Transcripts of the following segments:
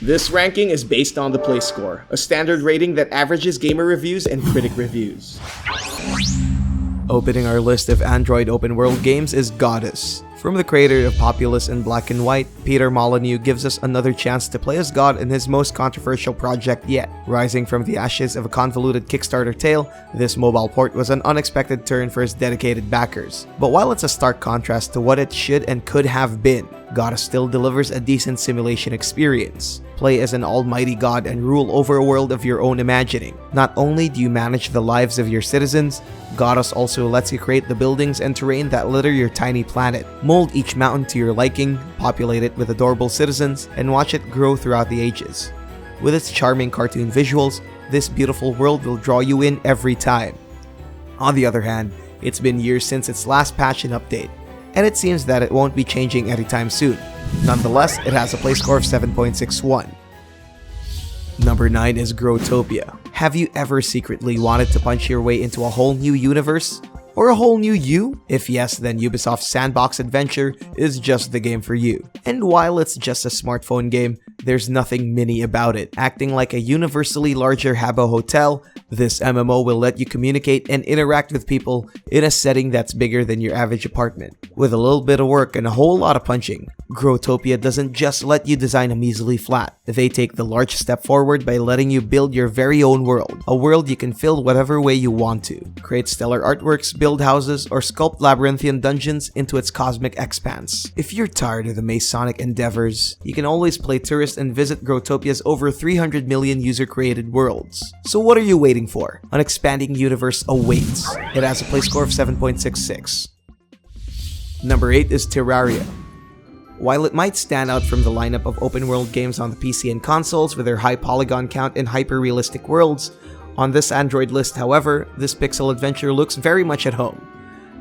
This ranking is based on the Play Score, a standard rating that averages gamer reviews and critic reviews. Opening our list of Android open world games is Goddess. From the creator of Populous and Black and White, Peter Molyneux gives us another chance to play as God in his most controversial project yet. Rising from the ashes of a convoluted Kickstarter tale, this mobile port was an unexpected turn for his dedicated backers. But while it's a stark contrast to what it should and could have been, Goddess still delivers a decent simulation experience. Play as an almighty god and rule over a world of your own imagining. Not only do you manage the lives of your citizens, Goddess also lets you create the buildings and terrain that litter your tiny planet. Mold each mountain to your liking, populate it with adorable citizens, and watch it grow throughout the ages. With its charming cartoon visuals, this beautiful world will draw you in every time. On the other hand, it's been years since its last patch and update, and it seems that it won't be changing anytime soon. Nonetheless, it has a play score of 7.61. Number 9 is Growtopia. Have you ever secretly wanted to punch your way into a whole new universe? Or a whole new you? If yes, then Ubisoft's Sandbox Adventure is just the game for you. And while it's just a smartphone game, there's nothing mini about it. Acting like a universally larger Habbo hotel, this MMO will let you communicate and interact with people in a setting that's bigger than your average apartment. With a little bit of work and a whole lot of punching, Growtopia doesn't just let you design a measly flat. They take the large step forward by letting you build your very own world. A world you can fill whatever way you want to. Create stellar artworks, build houses, or sculpt labyrinthian dungeons into its cosmic expanse. If you're tired of the Masonic endeavors, you can always play tourist and visit Growtopia's over 300 million user-created worlds. So what are you waiting for? An expanding universe awaits. It has a play score of 7.66. Number 8 is Terraria. While it might stand out from the lineup of open-world games on the PC and consoles with their high polygon count and hyper-realistic worlds, on this Android list, however, this pixel adventure looks very much at home.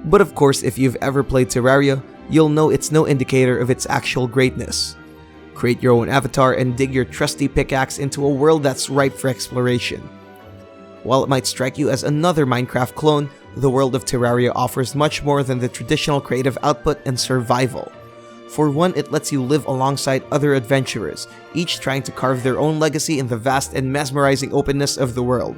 But of course, if you've ever played Terraria, you'll know it's no indicator of its actual greatness. Create your own avatar and dig your trusty pickaxe into a world that's ripe for exploration. While it might strike you as another Minecraft clone, the world of Terraria offers much more than the traditional creative output and survival. For one, it lets you live alongside other adventurers, each trying to carve their own legacy in the vast and mesmerizing openness of the world.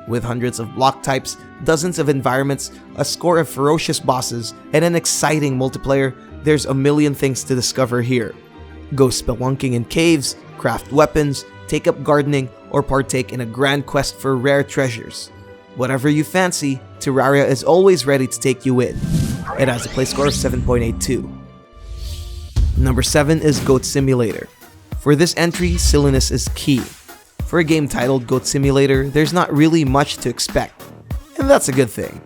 With hundreds of block types, dozens of environments, a score of ferocious bosses, and an exciting multiplayer, there's a million things to discover here. Go spelunking in caves, craft weapons, take up gardening, or partake in a grand quest for rare treasures. Whatever you fancy, Terraria is always ready to take you in. It has a play score of 7.82. Number 7 is Goat Simulator. For this entry, silliness is key. For a game titled Goat Simulator, there's not really much to expect. And that's a good thing.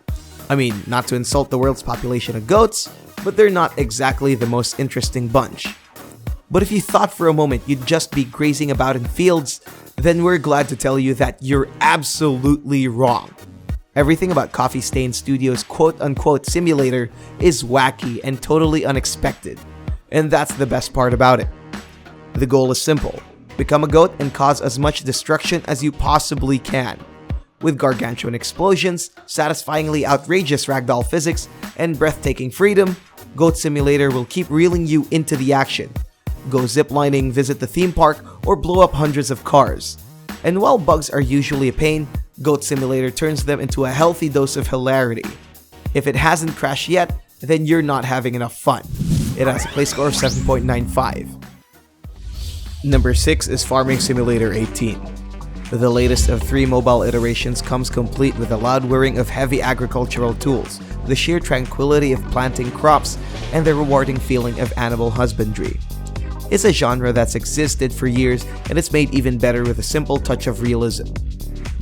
I mean, not to insult the world's population of goats, but they're not exactly the most interesting bunch. But if you thought for a moment you'd just be grazing about in fields, then we're glad to tell you that you're absolutely wrong. Everything about Coffee Stain Studios' quote-unquote simulator is wacky and totally unexpected. And that's the best part about it. The goal is simple. Become a goat and cause as much destruction as you possibly can. With gargantuan explosions, satisfyingly outrageous ragdoll physics, and breathtaking freedom, Goat Simulator will keep reeling you into the action. Go ziplining, visit the theme park, or blow up hundreds of cars. And while bugs are usually a pain, Goat Simulator turns them into a healthy dose of hilarity. If it hasn't crashed yet, then you're not having enough fun. It has a play score of 7.95. Number 6 is Farming Simulator 18. The latest of 3 mobile iterations comes complete with a loud whirring of heavy agricultural tools, the sheer tranquility of planting crops, and the rewarding feeling of animal husbandry. It's a genre that's existed for years, and it's made even better with a simple touch of realism.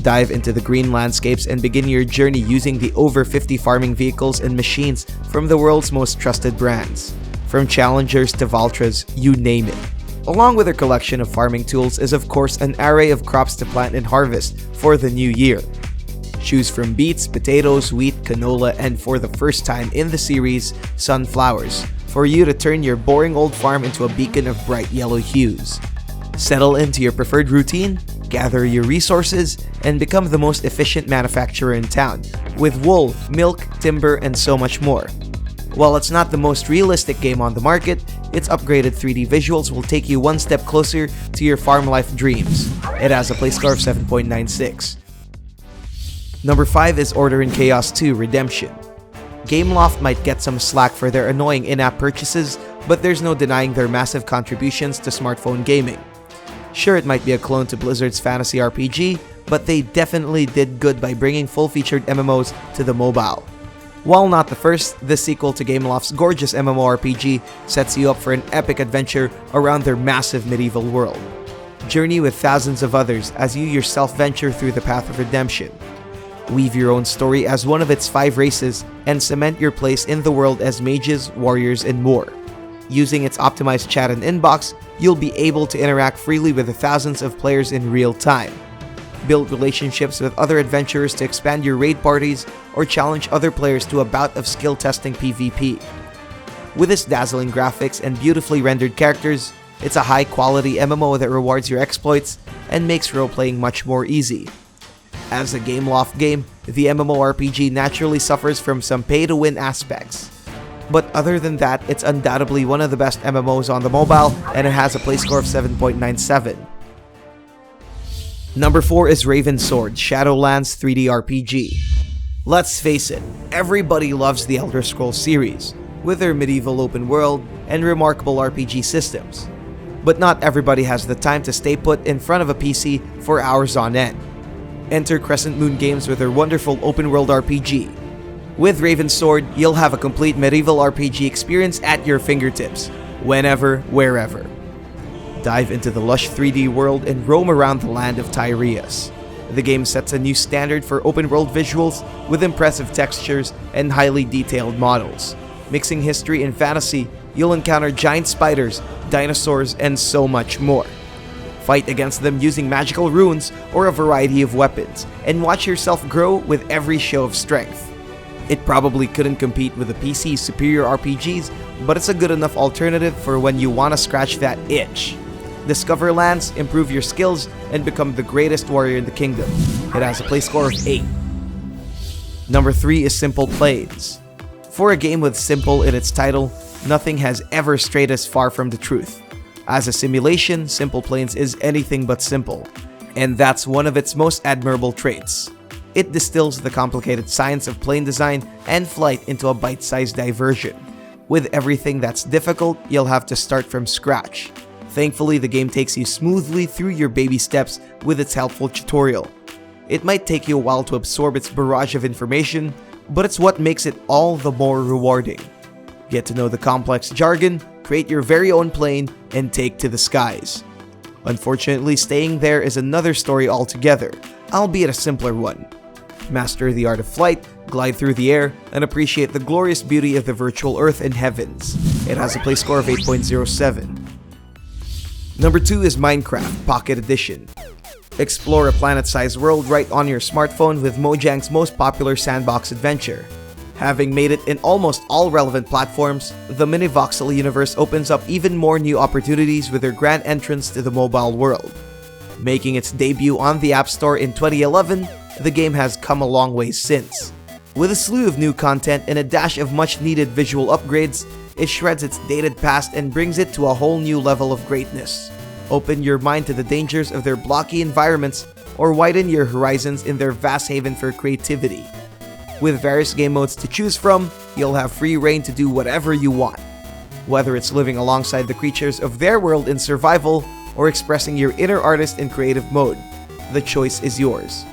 Dive into the green landscapes and begin your journey using the over 50 farming vehicles and machines from the world's most trusted brands. From Challengers to Valtras, you name it. Along with their collection of farming tools is of course an array of crops to plant and harvest for the new year. Choose from beets, potatoes, wheat, canola, and for the first time in the series, sunflowers, for you to turn your boring old farm into a beacon of bright yellow hues. Settle into your preferred routine, gather your resources, and become the most efficient manufacturer in town, with wool, milk, timber, and so much more. While it's not the most realistic game on the market, its upgraded 3D visuals will take you one step closer to your farm life dreams. It has a play score of 7.96. Number 5 is Order in Chaos 2 Redemption. Gameloft might get some slack for their annoying in-app purchases, but there's no denying their massive contributions to smartphone gaming. Sure, it might be a clone to Blizzard's fantasy RPG, but they definitely did good by bringing full-featured MMOs to the mobile. While not the first, this sequel to Gameloft's gorgeous MMORPG sets you up for an epic adventure around their massive medieval world. Journey with thousands of others as you yourself venture through the path of redemption. Weave your own story as one of its 5 races and cement your place in the world as mages, warriors, and more. Using its optimized chat and inbox, you'll be able to interact freely with the thousands of players in real time. Build relationships with other adventurers to expand your raid parties or challenge other players to a bout of skill-testing PvP. With its dazzling graphics and beautifully rendered characters, it's a high-quality MMO that rewards your exploits and makes role-playing much more easy. As a Gameloft game, the MMORPG naturally suffers from some pay-to-win aspects. But other than that, it's undoubtedly one of the best MMOs on the mobile, and it has a play score of 7.97. Number 4 is Ravensword Shadowlands 3D RPG. Let's face it, everybody loves the Elder Scrolls series, with their medieval open world and remarkable RPG systems. But not everybody has the time to stay put in front of a PC for hours on end. Enter Crescent Moon Games with their wonderful open world RPG. With Ravensword, you'll have a complete medieval RPG experience at your fingertips, whenever, wherever. Dive into the lush 3D world and roam around the land of Terraria. The game sets a new standard for open world visuals with impressive textures and highly detailed models. Mixing history and fantasy, you'll encounter giant spiders, dinosaurs, and so much more. Fight against them using magical runes or a variety of weapons, and watch yourself grow with every show of strength. It probably couldn't compete with the PC's superior RPGs, but it's a good enough alternative for when you want to scratch that itch. Discover lands, improve your skills, and become the greatest warrior in the kingdom. It has a play score of 8. Number 3 is SimplePlanes. For a game with simple in its title, nothing has ever strayed as far from the truth. As a simulation, SimplePlanes is anything but simple, and that's one of its most admirable traits. It distills the complicated science of plane design and flight into a bite-sized diversion. With everything that's difficult, you'll have to start from scratch. Thankfully, the game takes you smoothly through your baby steps with its helpful tutorial. It might take you a while to absorb its barrage of information, but it's what makes it all the more rewarding. Get to know the complex jargon, create your very own plane, and take to the skies. Unfortunately, staying there is another story altogether, albeit a simpler one. Master the art of flight, glide through the air, and appreciate the glorious beauty of the virtual earth and heavens. It has a play score of 8.07. Number 2 is Minecraft Pocket Edition. Explore a planet-sized world right on your smartphone with Mojang's most popular sandbox adventure. Having made it in almost all relevant platforms, the mini-voxel universe opens up even more new opportunities with their grand entrance to the mobile world. Making its debut on the App Store in 2011, the game has come a long way since. With a slew of new content and a dash of much-needed visual upgrades, it shreds its dated past and brings it to a whole new level of greatness. Open your mind to the dangers of their blocky environments or widen your horizons in their vast haven for creativity. With various game modes to choose from, you'll have free reign to do whatever you want. Whether it's living alongside the creatures of their world in survival or expressing your inner artist in creative mode, the choice is yours.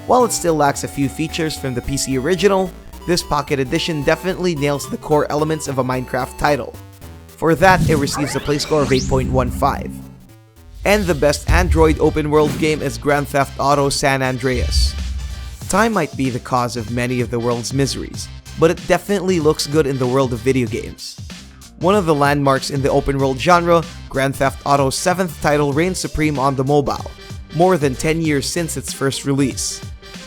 While it still lacks a few features from the PC original, this Pocket Edition definitely nails the core elements of a Minecraft title. For that, it receives a play score of 8.15. And the best Android open world game is Grand Theft Auto San Andreas. Time might be the cause of many of the world's miseries, but it definitely looks good in the world of video games. One of the landmarks in the open world genre, Grand Theft Auto's 7th title reigns supreme on the mobile, more than 10 years since its first release.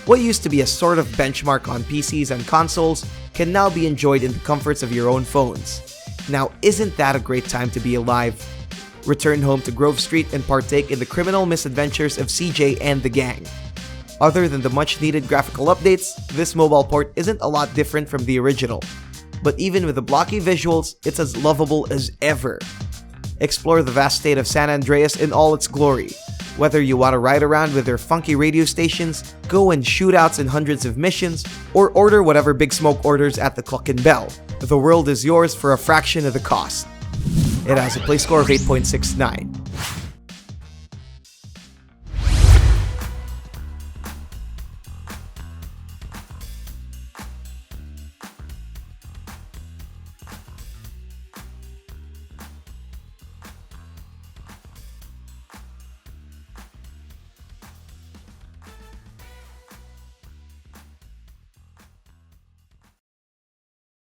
What used to be a sort of benchmark on PCs and consoles can now be enjoyed in the comforts of your own phones. Now, isn't that a great time to be alive? Return home to Grove Street and partake in the criminal misadventures of CJ and the gang. Other than the much-needed graphical updates, this mobile port isn't a lot different from the original. but even with the blocky visuals, it's as lovable as ever. Explore the vast state of San Andreas in all its glory. Whether you want to ride around with their funky radio stations, go in shootouts in hundreds of missions, or order whatever Big Smoke orders at the Cluck and Bell, the world is yours for a fraction of the cost. It has a play score of 8.69.